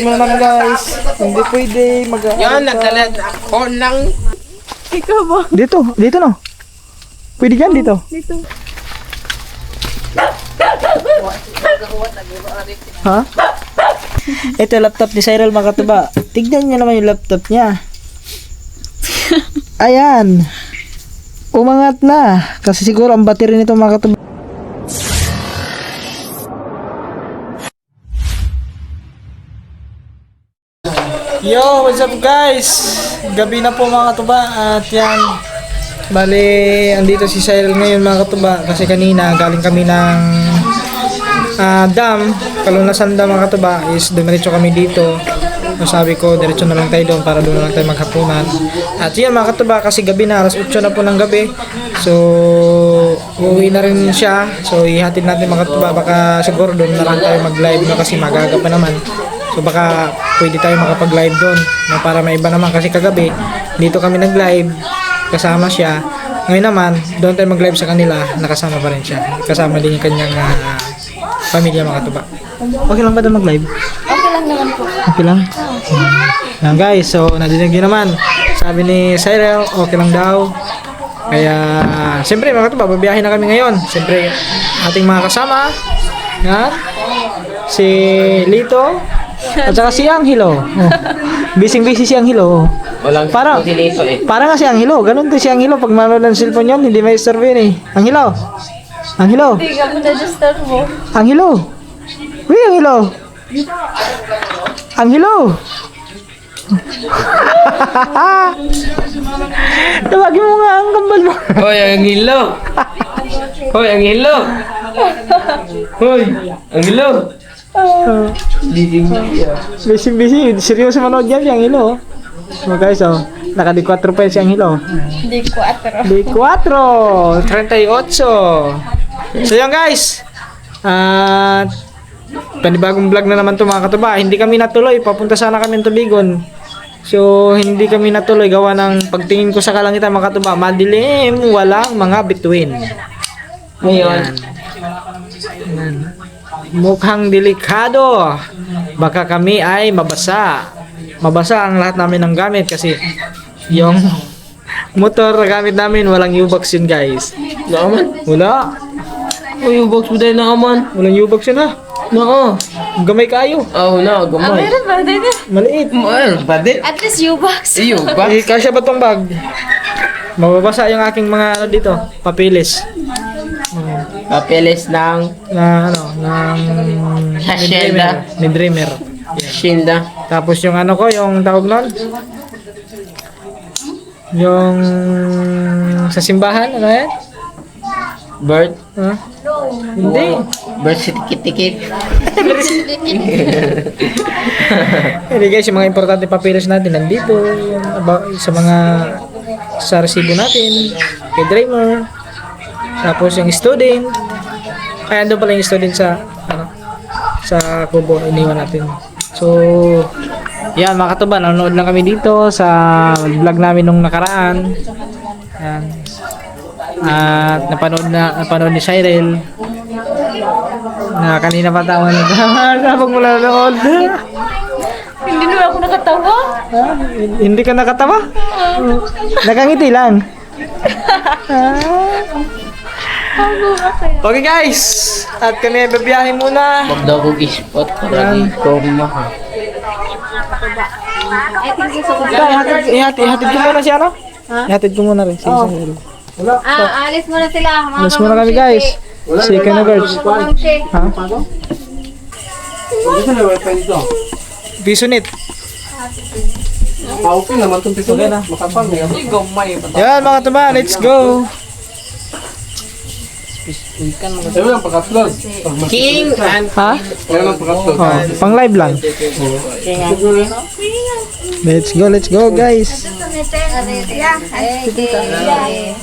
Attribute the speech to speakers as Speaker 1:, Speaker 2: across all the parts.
Speaker 1: Mga naman guys, hindi pwede
Speaker 2: Yan, nagdala ako ng...
Speaker 3: Ikaw ba?
Speaker 1: Dito no. Pwede dyan dito.
Speaker 3: Dito.
Speaker 1: Ha? Ito laptop ni Cyril mga katuba. Tignan niya naman yung laptop niya. Ayan. Umangat na. Kasi siguro ang battery nito mga katuba. Yo, what's up guys? Gabi na po mga katuba. At yan, bali, andito si Cyril ngayon mga katuba. Kasi kanina galing kami ng dam, Kalunasan dam mga katuba. Is dumiretso kami dito. So sabi ko, diretso na lang tayo doon para doon na lang tayo maghapunan. At yan mga katuba, kasi gabi na, alas 8 na po ng gabi. So, uuwi na rin siya. So, ihatid natin mga katuba. Baka siguro doon na lang tayo mag-live no, kasi magaga pa naman. So baka pwede tayo makapag-live doon na para may iba naman kasi kagabi dito kami nag-live kasama siya. Ngayon naman doon tayo mag-live sa kanila, nakasama pa rin siya. Kasama din yung kanyang pamilya mga katuba. Okay lang ba doon mag-live?
Speaker 3: Okay lang naman po.
Speaker 1: Okay lang? Yan guys, so nadinig nyo naman. Sabi ni Cyril, okay lang daw. Kaya siyempre mga katuba, babiyahin na kami ngayon. Siyempre ating mga kasama. Yan. Si Lito. At saka si Angelo. Oh. Busy si Angelo. Oh.
Speaker 2: Walang
Speaker 1: Parang nga si Angelo. Ganun din si Angelo. Pag manood ng cellphone yun, hindi may serve yun eh. Angelo. Angelo.
Speaker 3: Hindi ka mo na-disturb mo.
Speaker 1: Angelo. Uy, Angelo. Angelo. Tawagin mo nga ang kambal mo.
Speaker 2: Hoy, ang hilo! Hoy, ang hilo! Hoy, ang hilo!
Speaker 1: Busy. Seryoso manood yan si Angelo. So guys, oh. Naka D4 pa yun si Angelo.
Speaker 3: Hindi 4.
Speaker 1: D4. 38. So yan guys. At panibagong vlog na naman to mga katuba. Hindi kami natuloy. Papunta sana kami ng Tubigon. So hindi kami natuloy. Gawa ng pagtingin ko sa kalangitan mga katuba. Madilim. Walang mga bituin. Ngayon. Mukhang delikado. Baka kami ay mabasa. Mabasa ang lahat namin ng gamit kasi yung motor na gamit namin walang U-box yun guys.
Speaker 2: Naaman?
Speaker 1: Wala.
Speaker 2: Uy, yung box mo dahil naaman.
Speaker 1: Walang U-box yun ha.
Speaker 2: Naa.
Speaker 1: Gamay kayo.
Speaker 2: Na, gamay.
Speaker 3: Meron ba dito?
Speaker 1: Maliit.
Speaker 2: Mayroon ba din?
Speaker 3: At least U-box.
Speaker 2: Iyo, ba?
Speaker 1: Eh, kasya ba tong bag? Mababasa yung aking mga ano dito, papilis.
Speaker 2: Papeles ng
Speaker 1: Na ano, ng
Speaker 2: Hacienda.
Speaker 1: Dreamer.
Speaker 2: Shinda.
Speaker 1: Tapos yung ano ko, yung tawag nun? Yung sa simbahan, ano yan?
Speaker 2: Birth.
Speaker 1: Huh? Hindi.
Speaker 2: Birth certificate.
Speaker 1: Hindi guys, yung mga importante papilis natin nandito. Yung sa mga sa resibo natin, kay Dreamer. Tapos yung student. Ay, ando pala yung student sa ano, sa kubo, iniwan natin. So, yan mga katuba, nanonood lang kami dito sa vlog namin nung nakaraan. Yan. At napanood ni Cyril na kanina pa tawa na habang mula nanood.
Speaker 3: Hindi naman ako nakatawa.
Speaker 1: Ha? Hindi ka nakatawa? Nakangiti lang. Okay guys, at kami babiyahin muna.
Speaker 2: Wag daw kong ispot para di ko mahal.
Speaker 1: Ihatid ko muna si ano? Ihatid ko muna rin si Cyril.
Speaker 3: Alis muna sila.
Speaker 1: Alas muna kami guys. Si Kanagards. Ha? Piso net.
Speaker 4: Okay naman itong piso na. Makapal niya.
Speaker 1: Yan mga tuba, let's go.
Speaker 4: Ayaw lang pag-upload.
Speaker 2: King and
Speaker 1: Ha?
Speaker 4: Ayaw lang pag-upload.
Speaker 1: Oh, pang live lang. Let's go guys.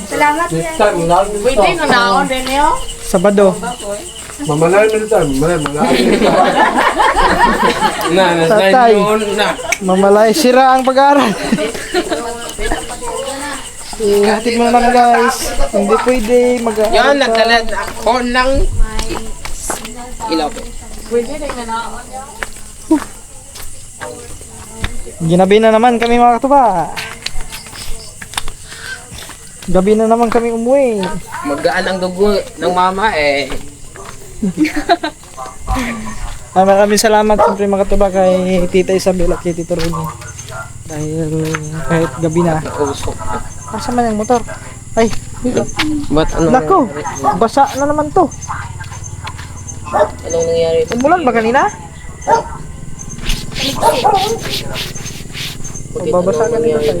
Speaker 3: Salamat.
Speaker 4: Next time, malalim mo ito.
Speaker 1: Sabado.
Speaker 4: Mamalalim mo ito. Mamalalim.
Speaker 1: Tatay. Mamalay, sira ang pag-aaral. Hatid mo naman guys. Hindi pwede mag-aaral.
Speaker 2: yan, nagdala ako ng ilaw.
Speaker 1: Ginabi na naman kami mga katuba. Gabi na naman kami umuwi.
Speaker 2: Magaan ang dugo ng mama eh.
Speaker 1: Maraming salamat siyempre mga katuba kay Tita Isabel at kay Tito Ronnie. Dahil kahit gabi na.
Speaker 2: Nausok.
Speaker 1: Asa man yung motor? Ay,
Speaker 2: Ba't anong
Speaker 1: nako, basa na naman to.
Speaker 2: Anong nangyari?
Speaker 1: Umulan ba kanina? Babasa kanina tayo.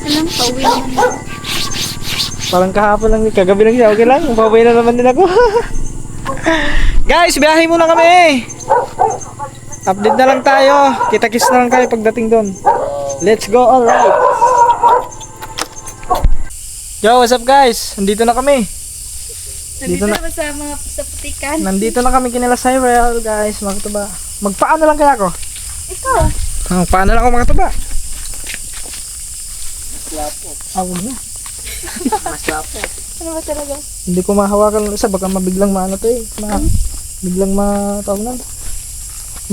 Speaker 3: Alam, pauwi naman.
Speaker 1: Parang kahapon lang, kagabi lang siya. Okay lang, pauwi na naman din ako. Guys, biyahe muna kami. Update na lang tayo. Kita-kiss na lang tayo pagdating doon. Let's go, alright. Yo, what's up guys? Nandito na kami.
Speaker 3: Nandito naman sa mga sa putikan.
Speaker 1: Nandito na kami kinila Cyril, guys. Mga katuba. Magpaano lang kaya ako?
Speaker 3: Ikaw.
Speaker 1: Paano lang ako mga katuba? Ako na.
Speaker 3: Ano ba talaga?
Speaker 1: Hindi ko mahawakan ng isa. Baka mabiglang maano to eh. Biglang matawag na.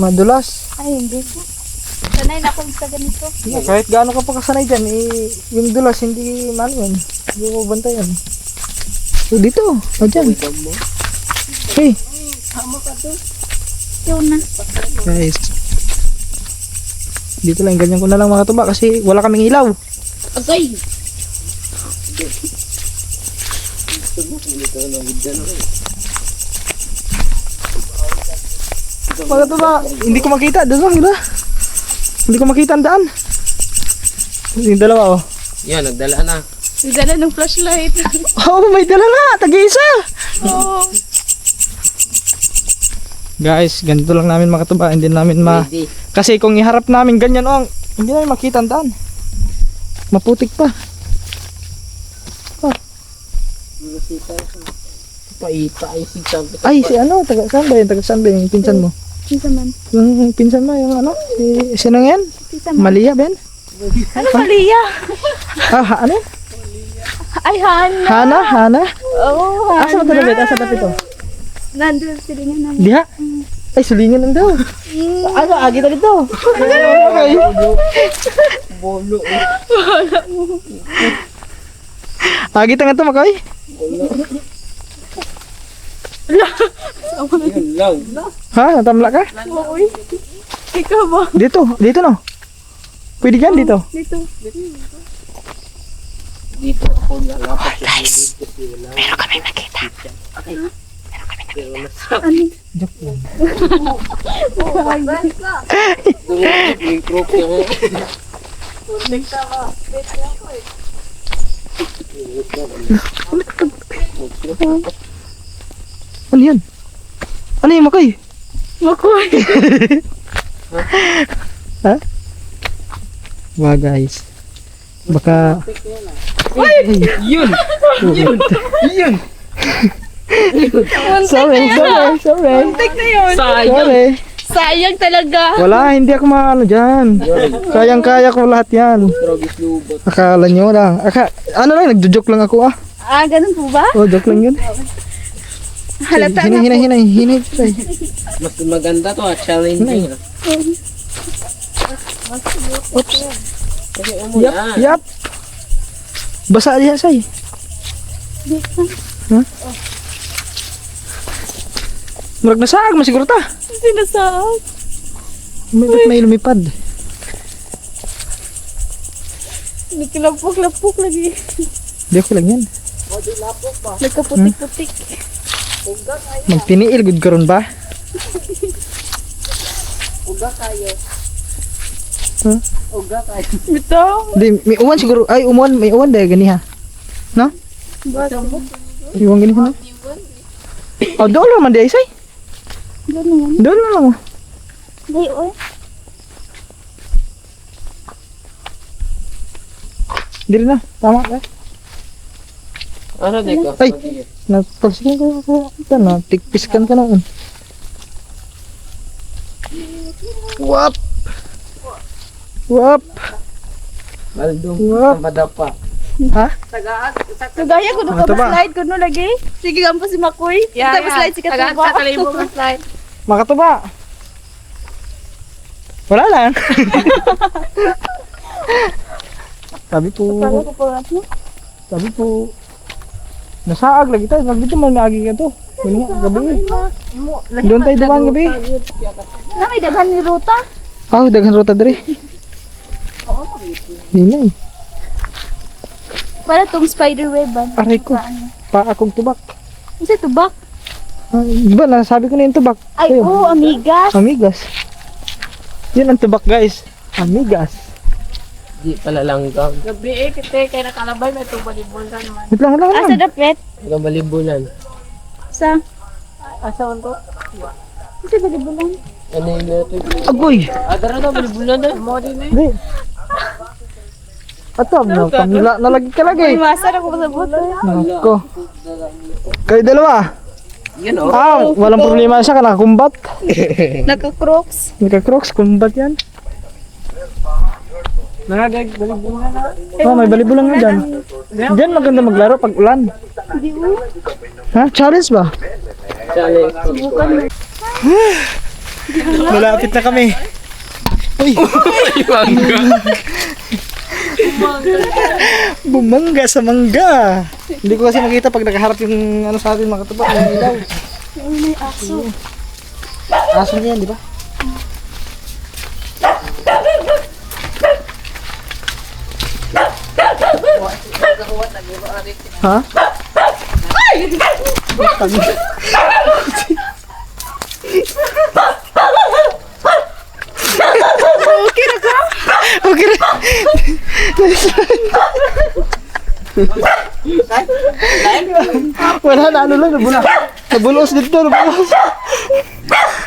Speaker 1: Madulas.
Speaker 3: Ay, hindi po. Sanay na akong sa ganito.
Speaker 1: Kahit gaano ka pa kasanay dyan, eh, yung dulas hindi man yan. Hindi mo bantayan. So dito, dyan. Hey,
Speaker 3: Yun na.
Speaker 1: guys. Dito lang, ganyan ko na lang mga tuba kasi wala kaming ilaw.
Speaker 2: Agay!
Speaker 1: Mga tuba, hindi ko makita. Doon lang, diba? Hindi ko makita ang daan. Yung dalawa, oh.
Speaker 2: Yan, nagdala na.
Speaker 3: Nagdala ng flashlight.
Speaker 1: Oh, may dala na. Tag-isa.
Speaker 3: Oo.
Speaker 1: Guys, ganito lang namin mga tuba. Hindi namin
Speaker 2: Ready.
Speaker 1: Kasi kung iharap namin ganyan, oh, hindi namin makita ang daan. Maputik pa.
Speaker 2: Paita ay sigsag.
Speaker 1: Ay, si ano? Saan ba yun? Taga saan ba yung pinsan mo?
Speaker 3: Isa man.
Speaker 1: Yung pinsan mo, yung ano? Sino yan?
Speaker 3: Isa man.
Speaker 1: Malia, Ben?
Speaker 3: Ano Malia?
Speaker 1: Ano?
Speaker 3: Ay, Hana.
Speaker 1: Hana?
Speaker 3: Oo,
Speaker 1: Asa ba ito, Ben? Asa ba ito?
Speaker 3: Nandun sila nga namin.
Speaker 1: Diha? Ay, sulingan lang daw. Ano? Agi na dito. Okay.
Speaker 2: Bolo.
Speaker 1: Agi nga ito, Makoy.
Speaker 2: Yun lang.
Speaker 1: Ha? Natamla ka?
Speaker 3: Oo. Ikaw ba?
Speaker 1: Dito. Dito, no? Pwede dyan, dito.
Speaker 3: Dito.
Speaker 2: Dito ako lalapit.
Speaker 3: Ano?
Speaker 1: Joke lang.
Speaker 2: Dumukit, may crook yung...
Speaker 1: Ano yan? Ano yung Makoy?
Speaker 3: Makoy.
Speaker 1: Ha? Wah, guys. Baka... Ay!
Speaker 2: Yun! Yun! Yun!
Speaker 1: Sorry.
Speaker 3: Tek na yun.
Speaker 1: Sorry.
Speaker 3: Sayang talaga.
Speaker 1: Wala, hindi ako maano dyan. Kayang-kaya ko lahat yan.
Speaker 2: Trobis lubot.
Speaker 1: Akala nyo lang. Ano lang, nagjo-joke lang ako ah.
Speaker 3: Ah, ganun po ba?
Speaker 1: Oh, joke lang yun.
Speaker 3: Halata na po.
Speaker 1: Hinay.
Speaker 2: Mas maganda to challenging.
Speaker 1: Oops.
Speaker 2: Kasi umulan.
Speaker 1: Yap. Basa diha say. Huh? Murag nasaag man siguro ta.
Speaker 3: Sinasaag.
Speaker 1: May lumipad.
Speaker 3: Nagkilapok-lapok lagi.
Speaker 1: Di ako lang yan.
Speaker 3: Nagkaputik-putik.
Speaker 1: Magtiniil gud karon ba?
Speaker 3: Ito?
Speaker 1: Di may uwan siguro. Ay may uwan dahil ganiha. No? Iwan ganiha no? Oh, doon lang man di ay say.
Speaker 3: Ganun.
Speaker 1: Doon na lang. Oh.
Speaker 3: Day, oy.
Speaker 1: Diri na. Tama ka.
Speaker 2: Ano dito?
Speaker 1: Ay! Nagpalsikan ko ako. Ito na, tikpiskan ka na. Wap! Wap!
Speaker 2: Baldong.
Speaker 1: Wap!
Speaker 2: Madapa.
Speaker 1: Ha?
Speaker 3: Kagaya ko
Speaker 1: Mga tuba.
Speaker 3: slide ko no lagi. Sige gampo si Makoy. Tapos slide si Katuba.
Speaker 1: Mga katuba! Wala lang. Sabi po. Sabi po. Nasaag lagi tayo. Sabi dito man maagi ka to. Wala nga, gabi. Doon tayo dumaan gabi.
Speaker 3: Na may daghan ni Ruta.
Speaker 1: Ah, daghan rota diri. Hindi.
Speaker 3: Para tong spider weban.
Speaker 1: Aray ko. Pa akong tubak.
Speaker 3: Isa tubak.
Speaker 1: Ah, di ba nasabi ko na yung tubak?
Speaker 3: Ay,
Speaker 1: Ayun.
Speaker 3: oo, amigas.
Speaker 1: Amigas. Yun ang tubak guys. Amigas.
Speaker 2: Di pala lang ka.
Speaker 5: Gabi kite kay nakalabay may tubalibol ka naman.
Speaker 1: Wait lang.
Speaker 3: Asa dapet?
Speaker 2: Ikaw malibunan.
Speaker 3: Sa?
Speaker 5: Asawan ko.
Speaker 3: Isa ba dibulan?
Speaker 2: Ano yung natin?
Speaker 1: Agoy.
Speaker 2: Adara na malibunan na.
Speaker 5: Mo din eh.
Speaker 1: Di. Ato, nalagi ka lagi.
Speaker 3: Ay, masa na ko sa buto.
Speaker 1: Nako. Kayo dalawa.
Speaker 2: Yan o.
Speaker 1: Ah, walang problema siya ka nakakumbat.
Speaker 3: Naka-crocs.
Speaker 1: Naka-crocs, kumbat yan.
Speaker 5: Nagadag balibungan na.
Speaker 1: Oh, may balibulang nga dyan. Diyan maganda maglaro pag ulan.
Speaker 3: Hindi mo.
Speaker 1: Ha? Challenge ba?
Speaker 2: Challenge.
Speaker 1: Malapit na kami. Uy! Bumangga sa mangga. Hindi ko kasi makita pag nakaharap yung ano sa atin mga katuba. Ang ilaw.
Speaker 3: May aso.
Speaker 1: Aso na yan, di ba? Ha? Okay na. Wala na, ano lang, nabula. Nabulos dito, nabulos.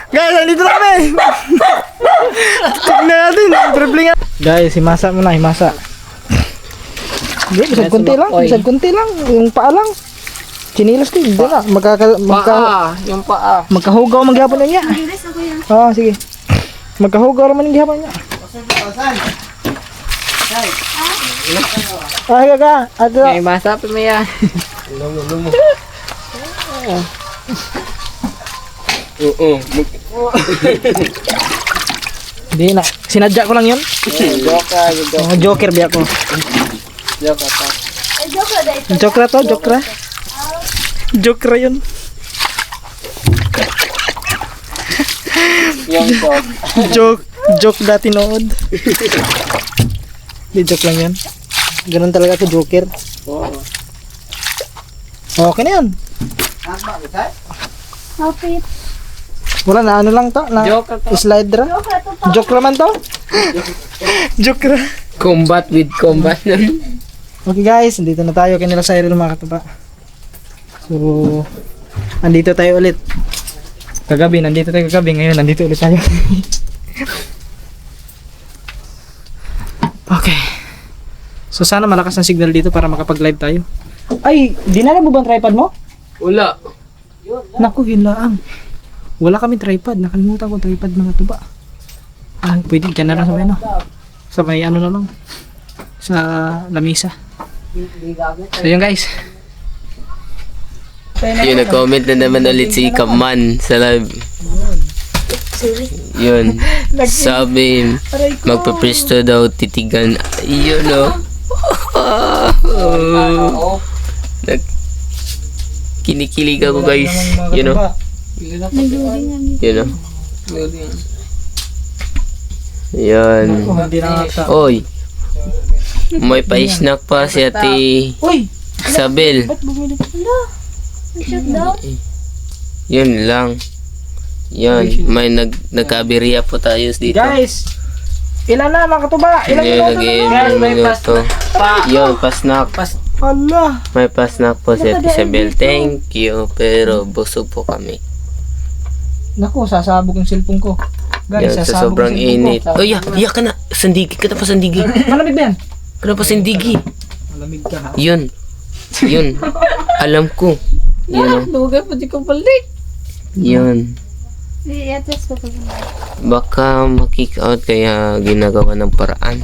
Speaker 1: Guys, nandito na kami. Check na natin, dribbling nga. Guys, himasa mo na, himasa. Hindi, bisag kunti lang, bisag kunti lang. Yung paa lang. Chinilas din, hindi na.
Speaker 2: Yung paa.
Speaker 1: Magkahugaw maghapon na niya.
Speaker 3: Bilis ako yan.
Speaker 1: Oo, sige. Magkahugaw naman yung gihapon niya. Ay, kaka. Ato.
Speaker 5: May masapin mo yan.
Speaker 2: Oo.
Speaker 1: Hindi na. Sinadya ko lang yun.
Speaker 2: Joker.
Speaker 1: Oh, joker biya ko.
Speaker 2: Joker pa.
Speaker 3: Ay, joke na dahil.
Speaker 1: Jokra to, jokra. Jokra yun.
Speaker 2: Yung top.
Speaker 1: Joke dati nood. Di joke lang yan. Ganun talaga ako, joker.
Speaker 2: Oo.
Speaker 1: Okay na yan.
Speaker 3: Outfit.
Speaker 1: Wala na, ano lang to? Na
Speaker 2: Joker to.
Speaker 1: slide ra.
Speaker 3: Joke na to pa.
Speaker 1: Joke naman to? Joke ra.
Speaker 2: Combat with combat.
Speaker 1: Okay guys, nandito na tayo kanila sa Cyril mga katuba. So, andito tayo ulit. Kagabi, nandito tayo kagabi. Ngayon, nandito ulit tayo. Okay. So, sana malakas ang signal dito para makapag-live tayo. Ay, dinala mo ba ang tripod mo?
Speaker 2: Wala.
Speaker 1: Naku, yun lang. Wala kami tripod. Nakalimutan ko tripod mga tuba. Ah, pwede dyan na lang sa may ano. Sa may ano na lang. Sa lamisa. So yun guys.
Speaker 2: Yun, nag-comment na naman ulit si Kaman sa live. Yun. Sabi, magpapresto daw titigan. Yun o. Kinikilig ako guys. You know? You know? Yan.
Speaker 1: Hindi na ata.
Speaker 2: Oy. May pa-snack pa si Ate
Speaker 1: Uy!
Speaker 2: Isabel.
Speaker 3: Ba't bumili ka? Hala. Shut down.
Speaker 2: Yun lang. Yan. May nagkabiriya po tayo dito.
Speaker 1: Guys! Ilan na mga katuba? Ilan
Speaker 2: Yun,
Speaker 1: minuto na
Speaker 2: may minuto. Yun, pa-snack.
Speaker 1: Hala!
Speaker 2: May pa-snack po si Ate Isabel. Thank you. Pero busog po kami.
Speaker 1: Naku, sasabog yung cellphone ko. Guys,
Speaker 2: Yan, sa
Speaker 1: sasabog
Speaker 2: sobrang
Speaker 1: yung cellphone
Speaker 2: init. Oh, iya ka na. Sandigi ka na pa, sandigi.
Speaker 1: ko. Malamig ba yan?
Speaker 2: Ka na pa, sandigi.
Speaker 1: Malamig ka ha.
Speaker 2: Yun. Yun. Alam ko. Yun.
Speaker 5: Dugay pa di ko balik.
Speaker 2: Yun.
Speaker 3: I-address ko to.
Speaker 2: Baka makick out kaya ginagawa ng paraan.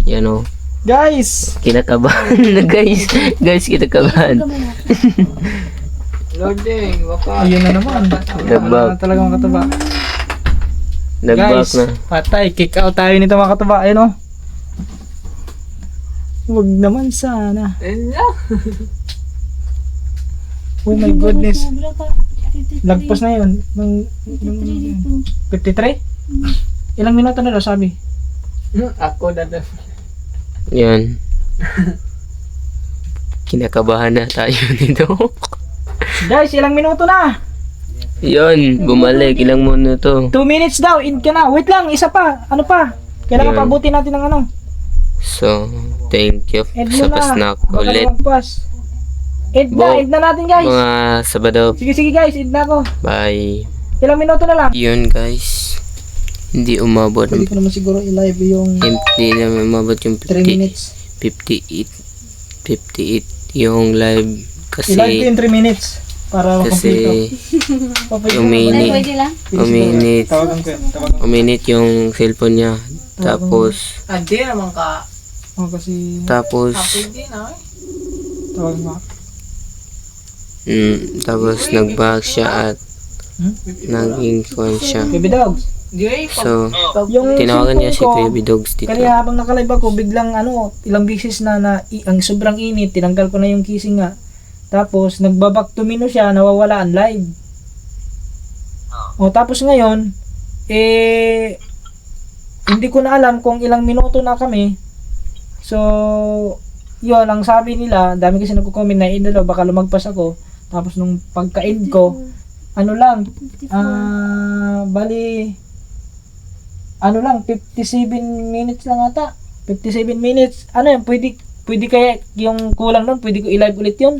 Speaker 2: Yan o.
Speaker 1: Guys!
Speaker 2: Kinakabahan na guys. Guys, kinakabahan.
Speaker 5: Loading, waka.
Speaker 1: Ayun na naman.
Speaker 2: Dabag.
Speaker 1: Wala na talaga mga katuba.
Speaker 2: Nag-back
Speaker 1: Guys,
Speaker 2: na.
Speaker 1: patay. Kick out tayo nito mga katuba. Ayun oh. Huwag naman sana.
Speaker 5: Ayun lang.
Speaker 1: Oh my goodness.
Speaker 3: Sobra ka. 53.
Speaker 1: Lagpas na yun. 53? Ilang minuto na daw sabi?
Speaker 5: Ako na daw.
Speaker 2: Yan. Kinakabahan na tayo nito.
Speaker 1: Guys, ilang minuto na?
Speaker 2: Yan, bumalik. Ilang minuto.
Speaker 1: 2 minutes daw. In ka na. Wait lang, isa pa. Ano pa? Kailangan
Speaker 2: Yun.
Speaker 1: pabuti natin ng ano.
Speaker 2: So, thank you
Speaker 1: End
Speaker 2: sa
Speaker 1: mo na.
Speaker 2: pasnak
Speaker 1: Baka
Speaker 2: ulit.
Speaker 1: lumagpas. End na,
Speaker 2: Bo-
Speaker 1: end na natin guys.
Speaker 2: Mga Sabado.
Speaker 1: Sige guys, end na ako.
Speaker 2: Bye.
Speaker 1: Ilang minuto na lang.
Speaker 2: Yun guys. Hindi umabot.
Speaker 1: Pwede ko naman siguro i-live yung
Speaker 2: Hindi na umabot yung
Speaker 1: 3 minutes.
Speaker 2: 58 yung live
Speaker 1: I-live ko
Speaker 2: kasi
Speaker 1: yung 3 minutes. Para
Speaker 2: kasi
Speaker 1: Papay
Speaker 2: umini.
Speaker 3: Pwede lang.
Speaker 2: Uminit.
Speaker 1: Tawagan ko yan. Tawagan ko.
Speaker 2: Uminit yung cellphone niya. Tapos
Speaker 5: Hindi naman ka.
Speaker 1: Oh, kasi
Speaker 2: tapos
Speaker 5: Hindi na.
Speaker 1: tawagan ko.
Speaker 2: tapos nag-back siya at naging kwan siya.
Speaker 1: Baby dogs.
Speaker 5: Hindi
Speaker 2: So,
Speaker 1: Yung
Speaker 2: tinawagan niya si
Speaker 1: cellphone ko,
Speaker 2: Baby Dogs dito.
Speaker 1: Kaya habang nakalive ako, biglang ilang beses ang sobrang init, tinanggal ko na yung kissing nga. Tapos, nagbabak to menu siya, nawawala ang live. O, tapos ngayon, hindi ko na alam kung ilang minuto na kami. So, yun, ang sabi nila, dami kasi nagko-comment na, daw, baka lumagpas ako. Tapos, nung pagka-end ko, ano lang, bali, 57 minutes lang ata. 57 minutes. Ano yan, pwede kaya yung kulang nun, pwede ko i-live ulit yun?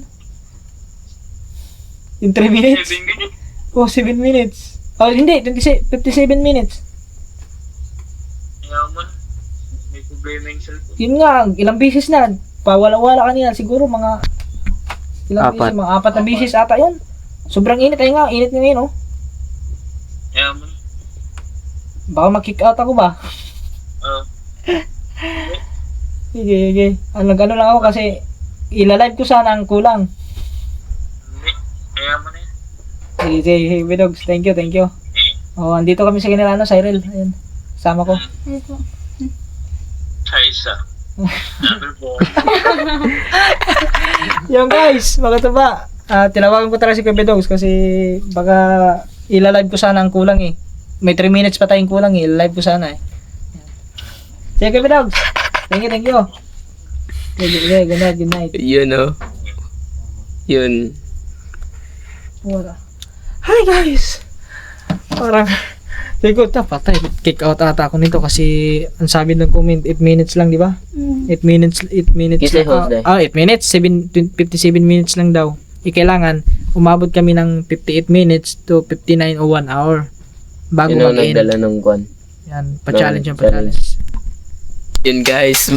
Speaker 1: Yung 3 minutes? 7 minutes? Oh, 7 minutes. Oh, hindi, 57 minutes.
Speaker 6: May problema yung cellphone.
Speaker 1: Yun nga, ilang beses na. Pawala-wala kanina, siguro mga ilang
Speaker 2: Apat.
Speaker 1: beses, mga 4 na beses ata yun. Sobrang init, ayun nga, init nga ngayon, oh.
Speaker 6: Kaya mo.
Speaker 1: Baka mag-kick out ako ba? Sige. Ano lang ako kasi ilalive ko sana ang kulang.
Speaker 6: Hindi. Kaya mo na yun.
Speaker 1: Sige, Bidogs. Thank you. Oh, andito kami sa kanila, Cyril. Ayun. Sama ko.
Speaker 3: Ito.
Speaker 6: Chaisa. Number 4.
Speaker 1: Yung guys, mga tuba. Tinawagan ko talaga si Kuya Bidogs kasi baka ilalive ko sana ang kulang eh. May 3 minutes pa tayong kulang eh. Ilalive ko sana eh. Sige, Kuya Bidogs. Thank you. Sige, good night.
Speaker 2: Yun oh. Yun.
Speaker 1: Wala. Hi guys! Parang Siguro patay. Kick out ata ako nito kasi ang sabi ng comment 8 minutes lang, di ba? 8 minutes
Speaker 2: Kasi
Speaker 1: lang.
Speaker 2: hold
Speaker 1: 8 minutes, 57 minutes lang daw. Kailangan umabot kami ng 58 minutes to 59 o 1 hour bago
Speaker 2: Yun ang
Speaker 1: mag-end.
Speaker 2: nagdala ng kwan.
Speaker 1: Yan, pa-challenge
Speaker 2: ng
Speaker 1: yung pa-challenge.
Speaker 2: Yun guys,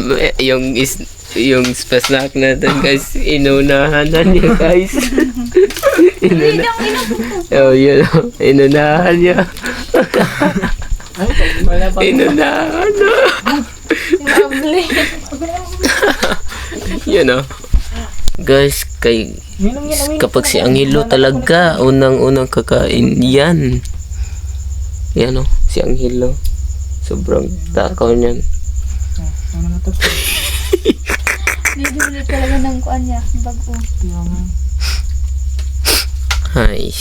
Speaker 2: yung snack natin guys, inunahan na niya guys. Oh, yun. Inunahan niya. Inunahan na. Yun oh. Guys, kapag si Angelo talaga, unang-unang kakain yan. Yan oh, si Angelo. Sobrang takaw niyan.
Speaker 1: Ano na to?
Speaker 3: Medyo ulit talaga ng kuan niya, bago.
Speaker 2: Ay.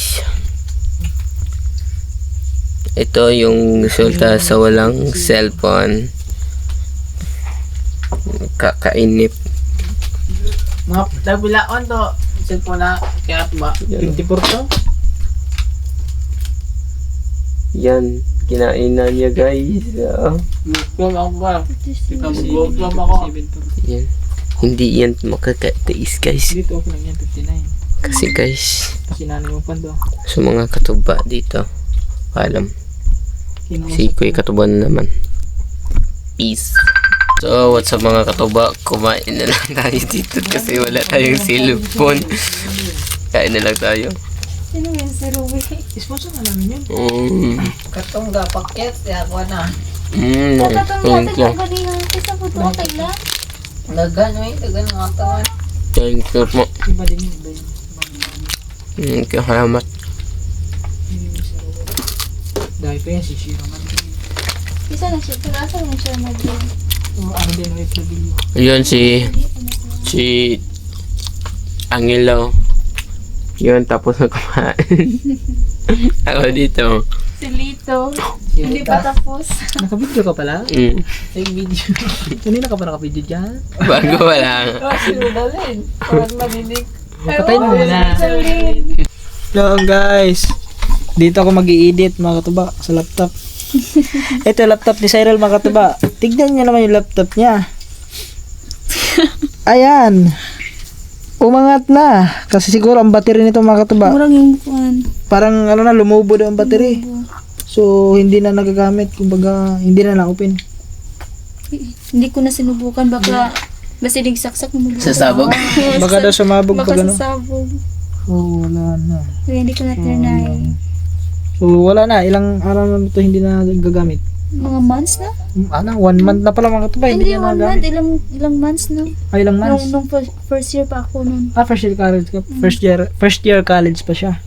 Speaker 2: Ito yung resulta sa walang cellphone. Kakainip.
Speaker 5: Mga tabilaon to. Cellphone na kaya ba?
Speaker 1: 54 to?
Speaker 2: Yan. Kinainan niya guys.
Speaker 5: Gutom ako ba?
Speaker 3: 56.
Speaker 5: Gutom ako.
Speaker 2: Yan. Hindi yan makakatiis guys.
Speaker 1: Dito okay lang yan, 59.
Speaker 2: Kasi guys,
Speaker 1: Kasi nanay mo pa do.
Speaker 2: sa mga katuba dito, alam. Si Kuya Katuba na naman. Peace. So, what's up mga katuba? Kumain na lang tayo dito kasi wala tayong cellphone. Kain na lang tayo.
Speaker 3: Sino yan si Ruby?
Speaker 1: Sponsor na namin yun.
Speaker 5: Katong ga paket ya ko na.
Speaker 3: Kakatong
Speaker 2: Thank
Speaker 3: yata
Speaker 2: you.
Speaker 3: ka ba din ang isa po ito kay la?
Speaker 5: Dagan mo dagan ng atawan.
Speaker 2: Thank you po.
Speaker 1: Iba din yun, iba yun.
Speaker 2: Thank you, salamat.
Speaker 1: Dahil pa yan, si Shiro man.
Speaker 3: Isa na siya. Pero asa na siya mag-game?
Speaker 1: Ano din ang FW?
Speaker 2: Ayun si Angelo. Yun, tapos na kumain. Ako dito.
Speaker 3: Si Lito. Hindi pa tapos.
Speaker 1: Naka-video ka pala? Take video. Kanina ka pa naka-video dyan?
Speaker 2: Bago pa lang.
Speaker 1: Patay mo muna. Hello guys. Dito ako mag-i-edit mga katuba sa laptop. Ito laptop ni Cyril mga katuba. Tignan niyo naman yung laptop niya. Ayan. Umangat na. Kasi siguro ang battery nito mga katuba.
Speaker 3: Murang yung kuhan.
Speaker 1: Parang ano na lumubo daw ang battery. So hindi na nagagamit. Kumbaga hindi na na-open.
Speaker 3: Hindi ko na sinubukan. Baka basta nagsaksak mo.
Speaker 2: Sasabog.
Speaker 1: Baka daw sumabog
Speaker 3: Baka
Speaker 1: pag ano.
Speaker 3: sasabog.
Speaker 1: Oh, wala na.
Speaker 3: Kaya hindi ko na trinay.
Speaker 1: So wala na. Ilang araw na ito hindi na gagamit.
Speaker 3: Mga months na?
Speaker 1: Ano, 1 month na pala mga katuba.
Speaker 3: Hindi,
Speaker 1: na
Speaker 3: 1 month.
Speaker 1: nagamit.
Speaker 3: Ilang months na.
Speaker 1: Ay, ilang months?
Speaker 3: Nung first year pa ako nun.
Speaker 1: First year college ka. First year college pa siya.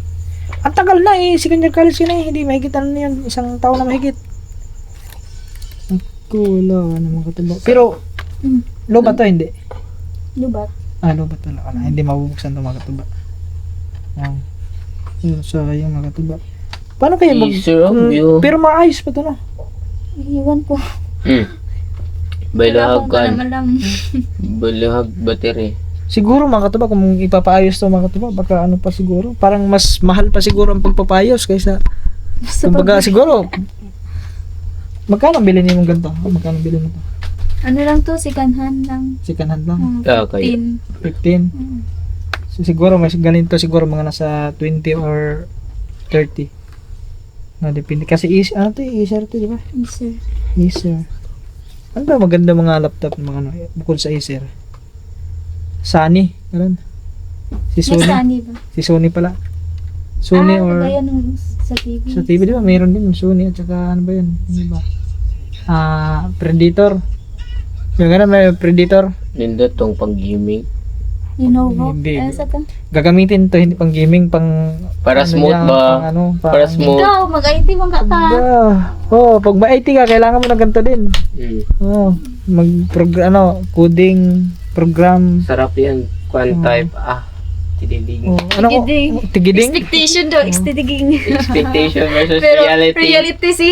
Speaker 1: Ang tagal na eh. Second year college ka na eh. Hindi mahigit ano na yun. Isang taon na mahigit. Wala naman katuba. Pero, low ba to? Hindi.
Speaker 3: Lubat.
Speaker 1: Low ba to? Wala. Hindi mabubuksan to mga katuba. Sayang mga katuba. Paano kaya
Speaker 2: Easter of you.
Speaker 1: pero maayos pa to no?
Speaker 3: Iwan ko.
Speaker 2: Balahag kan.
Speaker 3: Malam.
Speaker 2: Balahag battery.
Speaker 1: Siguro mga katuba kung ipapaayos to mga katuba baka ano pa siguro. Parang mas mahal pa siguro ang pagpapayos kaysa kumbaga siguro magkano bilhin niyo mong ganito? Magkano bilhin mo to?
Speaker 3: Ano lang to? Second hand lang.
Speaker 1: Second hand lang.
Speaker 2: Okay.
Speaker 3: 15.
Speaker 1: 15. So, siguro may ganito siguro mga nasa 20 or 30. Depende. Kasi ano to, Acer to, di ba?
Speaker 3: Yes, sir.
Speaker 1: Acer. Ano ba maganda mga laptop ng mga ano, bukod sa Acer? Sony, ganun. Si
Speaker 3: May
Speaker 1: Sony.
Speaker 3: Sunny ba?
Speaker 1: Si Sony pala. Sony or
Speaker 3: Kaya nung sa TV.
Speaker 1: sa TV, di ba? Mayroon din Sony at saka ano ba yun? Ano ba? Predator. Yung ganun, may Predator.
Speaker 2: Nindot tong pang-gaming.
Speaker 3: Lenovo.
Speaker 1: Hindi.
Speaker 3: Sa ka?
Speaker 1: Gagamitin to, hindi pang gaming, pang
Speaker 2: Para
Speaker 1: ano
Speaker 2: smooth
Speaker 1: niya,
Speaker 2: ba?
Speaker 1: Pang ano, pang,
Speaker 2: Para smooth.
Speaker 3: Ikaw, mag-IT mong kata.
Speaker 1: pag ma-IT ka, kailangan mo ng ganito din. Coding, program.
Speaker 2: Sarap yan. Type. Tididig.
Speaker 1: Ano ko?
Speaker 3: Tigiding.
Speaker 1: Tigiding?
Speaker 3: Expectation daw, extidiging.
Speaker 2: Expectation versus
Speaker 3: Pero
Speaker 2: reality.
Speaker 3: reality si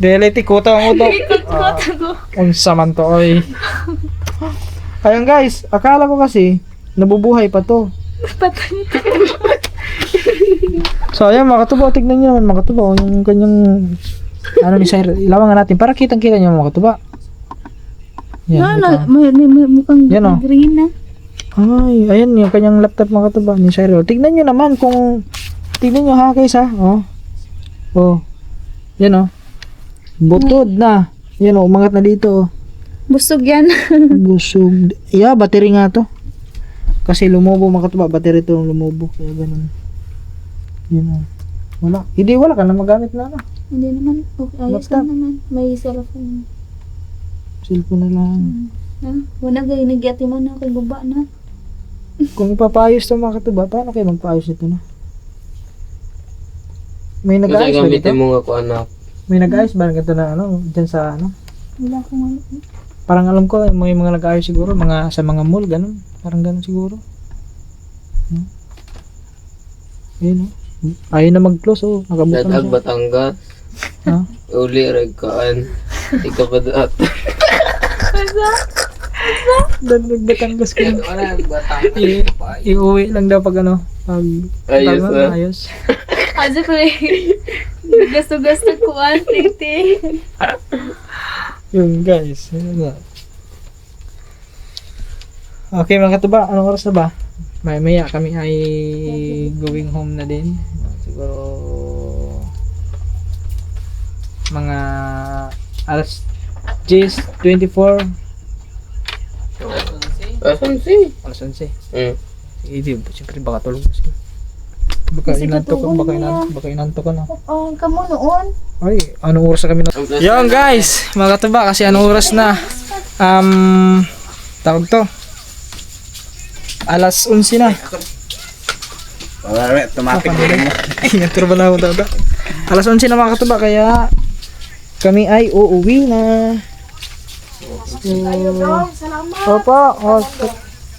Speaker 1: Reality, kuta ang uto.
Speaker 3: ko.
Speaker 1: Ang saman to, oy. Ayun guys, akala ko kasi, nabubuhay pa to. So ayan mga katuba, tignan nyo naman mga katuba, yung kanyang, ano ni Cyril, ilawangan natin, para kitang-kita nyo mga katuba. Yan,
Speaker 3: May mukhang
Speaker 1: Yan, oh.
Speaker 3: green na.
Speaker 1: Ay, ayan yung kanyang laptop mga katuba ni Cyril. Tignan nyo naman kung, tignan nyo ha guys ha, yan butod na, yan umangat na dito
Speaker 3: Busog yan.
Speaker 1: busog, battery nga to. Kasi lumubo mga katuba, battery to lumubo, kaya ganun. Yun wala, wala ka na magamit na ano.
Speaker 3: Hindi naman. Okay, ayos
Speaker 1: Laptop.
Speaker 3: lang naman. May cellphone.
Speaker 1: Cellphone na lang.
Speaker 3: Wala kayo nagyati mo na kay guba na.
Speaker 1: Kung ipapayos to mga katuba, paano kayo magpaayos nito na? May
Speaker 2: Kasi
Speaker 1: nag-ayos ba dito?
Speaker 2: gamitin mo nga ko anak.
Speaker 1: May nag-ayos ba ganito na ano, dyan sa ano?
Speaker 3: Wala akong ano.
Speaker 1: Parang alam ko, may mga nag-ayos siguro, mga sa mga mall, ganun. Parang ganun siguro. Ayun ayaw na mag-close, nakabuka na
Speaker 2: Datag
Speaker 1: siya.
Speaker 2: Batangas.
Speaker 1: Ha?
Speaker 2: Uli ragkaan. Ikaw pa daat.
Speaker 1: Batangas ko.
Speaker 2: Wala Batangas.
Speaker 1: Iuwi lang daw pag ano, pag
Speaker 2: Ayos,
Speaker 1: tama,
Speaker 2: ah.
Speaker 1: ayos.
Speaker 3: Asa ko eh. Gasto-gasto ko ang tingting.
Speaker 1: Yun guys, yun nga. Okay mga katuba, anong oras na ba? Maya kami ay going home na din. Siguro mga alas 10:24.
Speaker 2: Asan si?
Speaker 1: Alas 11.
Speaker 2: Mm.
Speaker 1: Siyempre baka tulog kasi. Baka
Speaker 3: Sige,
Speaker 1: inantok ka,
Speaker 3: tulog niya.
Speaker 1: baka inantok ka na.
Speaker 3: Kamo noon.
Speaker 1: Ay, anong oras na kami na? Yon guys, mga katuba, kasi anong oras na? Tawag to. Alas 11 na.
Speaker 4: Wala, tumatik din mo.
Speaker 1: Ingatro ba na ako tawag? Alas 11 na mga katuba, kaya kami ay uuwi na. Opo.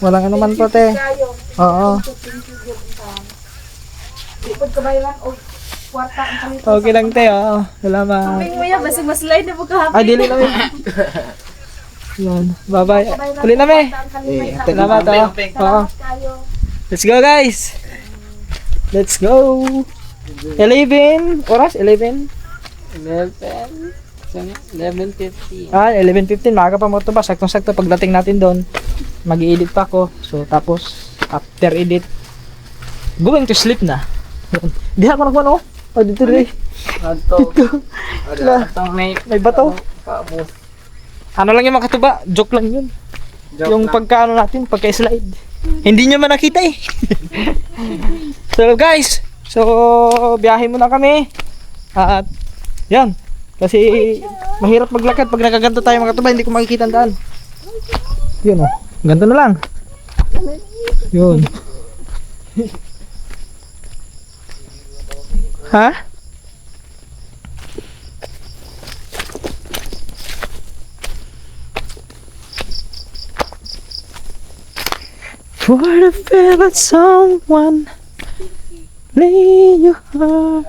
Speaker 1: Walang anuman po, te. Oo. Okay lang, te. Oo. Salamat.
Speaker 3: Mo yan, basig mas light na pagkahapon.
Speaker 1: Dili namin. Yan. Bye-bye. Uli namin. Salamat, Oo. Let's go, guys. Let's go. 11. Oras? 11?
Speaker 5: 11:50.
Speaker 1: 11:15. Maaga pa mo ito ba? Saktong-sakto pagdating natin doon. Mag-i-edit pa ako. So, tapos, after edit, going to sleep na. Di ako nagmano. Dito rin. May bato. Ano lang yung mga katuba? Joke lang yun. Yung pagkaano natin, pagka-slide. Hindi nyo man nakita eh. So guys, biyahe muna kami. At yan. Kasi mahirap maglakad pag nakaganto tayo mga katuba, hindi ko makikita ang daan. Yun oh. Ganto na lang. Yun. Ha? For the feel that someone lay your heart.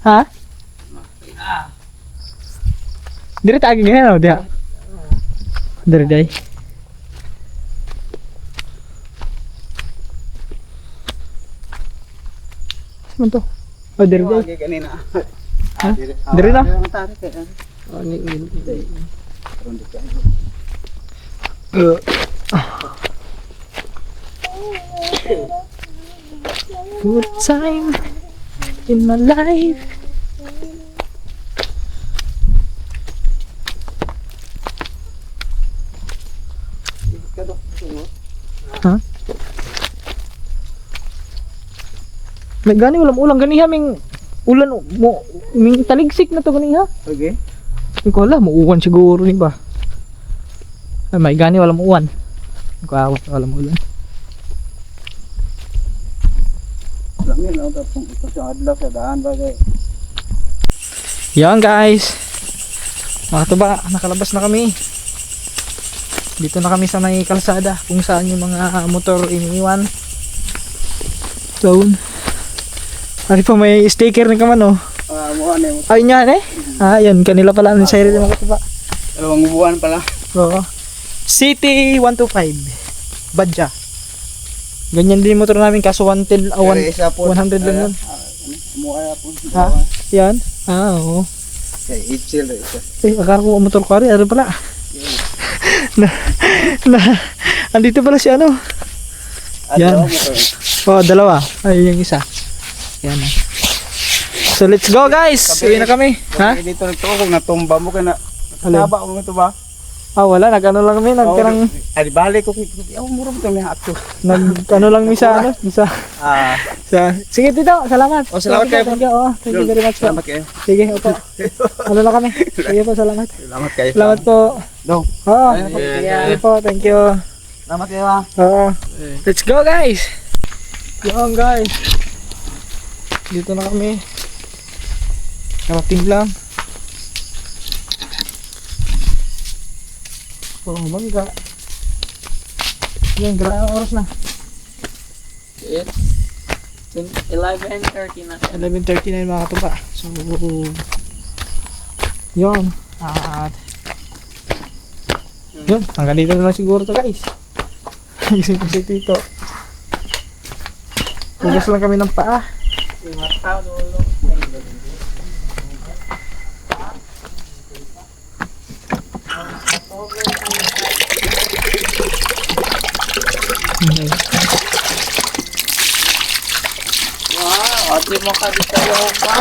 Speaker 1: Ha? Diri tagi ngayon o dia? Diri day. Saan to? Oh, diri day. Ha? Diri na? Good time in my life. Ha? May gani walang ulang gani haming ulan mo ming taligsik na to gani ha.
Speaker 5: Okay.
Speaker 1: Ikaw la mo uwan siguro ni ba. Ay, may gani walang uwan. Ikaw walang ulan. Yan guys. Mga tuba, nakalabas na kami. Dito na kami sa may kalsada kung saan yung mga motor iniiwan. Doon. Ari pa may sticker ni kaman oh. Ay niya eh. Yan kanila pala ni Cyril yung mga tuba.
Speaker 5: Dalawang buwan pala.
Speaker 1: Oo. City 125. Badja. Ganyan din yung motor namin kaso 110 100 lang yun.
Speaker 5: Mukha po.
Speaker 1: Yan. Oo.
Speaker 5: Kay Itchil ito.
Speaker 1: Akala ko ang motor ko ano pala? Andito pala si ano? Yan. Dalawa. Ay, yung isa. Yan. So, let's go guys. Uwi na kami. Ha?
Speaker 5: Dito nagtuo kung natumba mo ka na. Haba mo ito ba?
Speaker 1: Wala. Nag-ano lang kami. Nagkarang...
Speaker 5: Ay, balik ko. Mura mo ito may ato.
Speaker 1: Nag-ano lang mi sa ano? Sige Tito. Salamat.
Speaker 5: Salamat kayo.
Speaker 1: Thank you very much po.
Speaker 5: Salamat kayo.
Speaker 1: Sige, opo. Ano na kami? Sige po, salamat.
Speaker 5: Salamat kayo.
Speaker 1: Salamat po.
Speaker 5: Dong.
Speaker 1: Oo. Sige po, thank you.
Speaker 5: Salamat kayo ha.
Speaker 1: Oo. Let's go guys. Yan guys. Dito na kami. Karating lang. Bangga. Yan, ang oras na.
Speaker 5: 11:30 na.
Speaker 1: 11:39 mga katuba. So, yun. At, yun. Hanggang dito na lang siguro to guys. Gising kasi Tito. Hugas lang kami ng paa.
Speaker 5: Ate mo ka dito yung pa.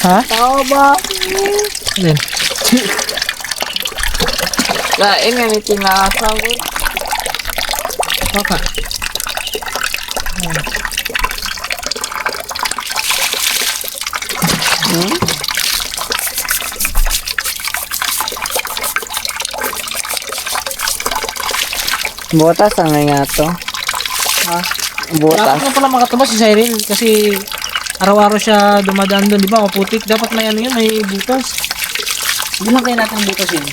Speaker 1: Ha?
Speaker 5: Tao ba?
Speaker 1: Alin?
Speaker 5: Lain nga ni tinasawag.
Speaker 1: Papa.
Speaker 5: Butas ang nga to. Ha? Butas.
Speaker 1: Dapat nga pala makatubas si Cyril kasi araw-araw siya dumadaan doon, di ba? Maputik. Dapat may ano yun, may butas. Bilang kayo natin butas yun.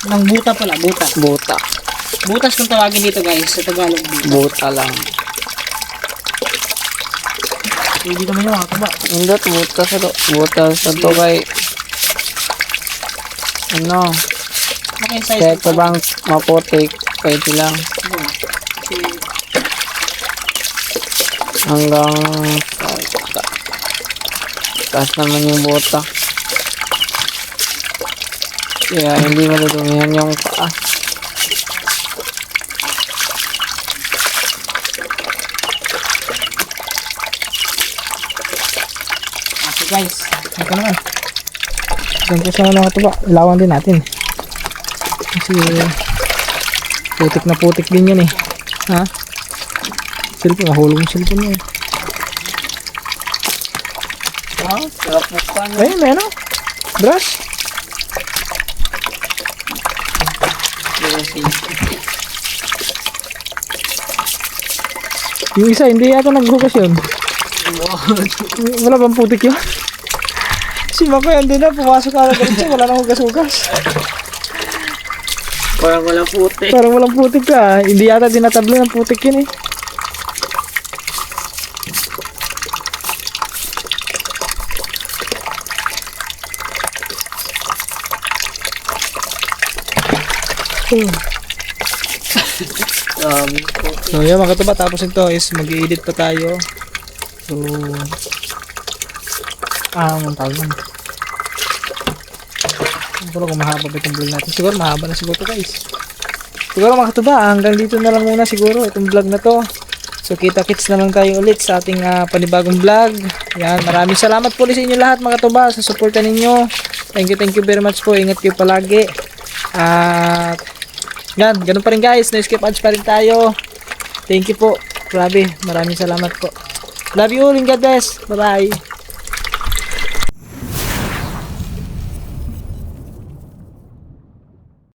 Speaker 1: Nang buta pala, buta.
Speaker 2: Buta.
Speaker 1: Butas kung tawagin dito guys, sa Tagalog.
Speaker 2: Buta lang.
Speaker 1: Hindi naman yung mga tuba.
Speaker 2: Hindi, buta sa to. Buta sa to kay... Ano?
Speaker 1: Okay, size.
Speaker 2: Kahit sa bang maputik, pwede lang. Hanggang... Taas naman yung buta. Kaya hindi madudumihan yung paa.
Speaker 1: Okay guys, ito naman. Ganito siya mga tuba. Ilawan din natin. Kasi putik na putik din yan eh. Ha? Cellphone, mahulog yung cellphone niya eh.
Speaker 2: Oh, sarap mo pa.
Speaker 1: Ayun, may ano? Brush? Yung isa, hindi yata naghugas yun. Wala bang putik yun? Si Mako yun din na, pumasok ka na ganito, wala nang hugas-hugas.
Speaker 2: Parang walang putik.
Speaker 1: Parang walang putik ka, hindi yata dinatablo ng putik yun eh. So yun mga katuba, tapos ito is mag-i-edit pa tayo. So anong tawag nun? Siguro kung mahaba ba itong vlog natin. Siguro mahaba na siguro to guys. Siguro mga katuba, hanggang dito na lang muna siguro itong vlog na to. So kita-kits na lang tayo ulit sa ating panibagong vlog. Yan, maraming salamat po sa inyo lahat mga katuba sa suporta ninyo. Thank you very much po. Ingat kayo palagi. At yan, ganun pa rin guys. No skip ads pa rin tayo. Thank you po. Grabe, maraming salamat po. Love you all and God bless. Bye bye.